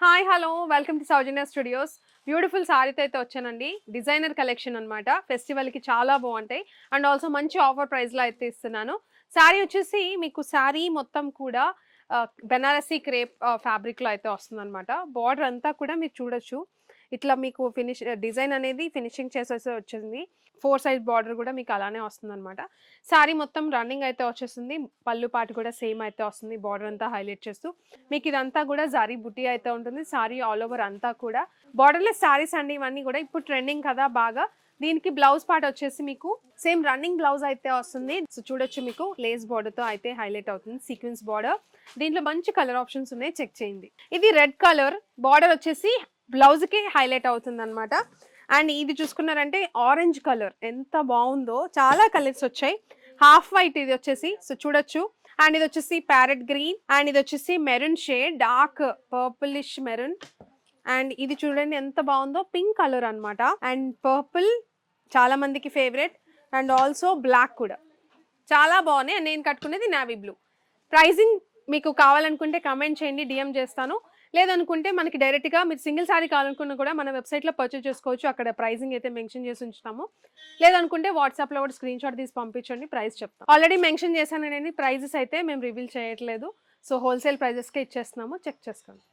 Hi hello welcome to Soujanya studios. Beautiful సారీతో అయితే వచ్చానండి. డిజైనర్ కలెక్షన్ అనమాట. ఫెస్టివల్కి చాలా బాగుంటాయి అండ్ ఆల్సో మంచి ఆఫర్ ప్రైస్లో అయితే ఇస్తున్నాను. శారీ వచ్చేసి మీకు శారీ మొత్తం కూడా బెనారసీ క్రేప్ ఫ్యాబ్రిక్లో అయితే వస్తుందన్నమాట. బార్డర్ అంతా కూడా మీరు చూడొచ్చు. ఇట్లా మీకు డిజైన్ అనేది ఫినిషింగ్ చేసేసి వచ్చింది. 4 సైడ్ బార్డర్ కూడా మీకు అలానే వస్తుందన్నమాట. శారీ మొత్తం రన్నింగ్ అయితే వచ్చేసింది. పళ్ళు పాటు కూడా సేమ్ అయితే వస్తుంది. బార్డర్ అంతా హైలైట్ చేస్తూ మీకు ఇదంతా కూడా జరీ బుటీ అయితే ఉంటుంది. శారీ ఆల్ ఓవర్ అంతా కూడా బార్డర్లెస్ శారీస్ అండి. ఇవన్నీ కూడా ఇప్పుడు ట్రెండింగ్ కదా బాగా. దీనికి బ్లౌజ్ పార్ట్ వచ్చేసి మీకు సేమ్ రన్నింగ్ బ్లౌజ్ అయితే వస్తుంది. సో చూడొచ్చు, మీకు లేస్ బార్డర్ తో అయితే హైలైట్ అవుతుంది. సీక్వెన్స్ బార్డర్, దీంట్లో మంచి కలర్ ఆప్షన్స్ ఉన్నాయి, చెక్ చేయండి. ఇది రెడ్ కలర్ బార్డర్ వచ్చేసి బ్లౌజ్ కి హైలైట్ అవుతుంది అనమాట. అండ్ ఇది చూసుకున్నారంటే ఆరెంజ్ కలర్ ఎంత బాగుందో, చాలా కలర్స్ వచ్చాయి. హాఫ్ వైట్ ఇది వచ్చేసి, సో చూడొచ్చు. అండ్ ఇది వచ్చేసి ప్యారెట్ గ్రీన్, అండ్ ఇది వచ్చేసి maroon shade, dark purplish maroon. And ఇది చూడండి ఎంత బాగుందో, పింక్ కలర్ అనమాట. అండ్ పర్పుల్ చాలా మందికి ఫేవరెట్, అండ్ ఆల్సో బ్లాక్ కూడా చాలా బాగున్నాయి. అండ్ నేను కట్టుకునేది నావీ బ్లూ. ప్రైజింగ్ మీకు కావాలనుకుంటే కమెంట్ చేయండి, డిఎం చేస్తాను. లేదనుకుంటే మనకి డైరెక్ట్గా మీరు సింగిల్ శారీ కావాలనుకున్నా కూడా మన వెబ్సైట్లో పర్చేస్ చేసుకోవచ్చు. అక్కడ ప్రైజింగ్ అయితే మెన్షన్ చేసి ఉంచుతాము. లేదనుకుంటే వాట్సాప్లో కూడా స్క్రీన్ షాట్ తీసి పంపించండి, ప్రైస్ చెప్తాం. ఆల్రెడీ మెన్షన్ చేశాను నేను, ప్రైజెస్ అయితే మేము రివీల్ చేయట్లేదు. సో హోల్సేల్ ప్రైజెస్కే ఇచ్చేస్తున్నాము, చెక్ చేసుకోండి.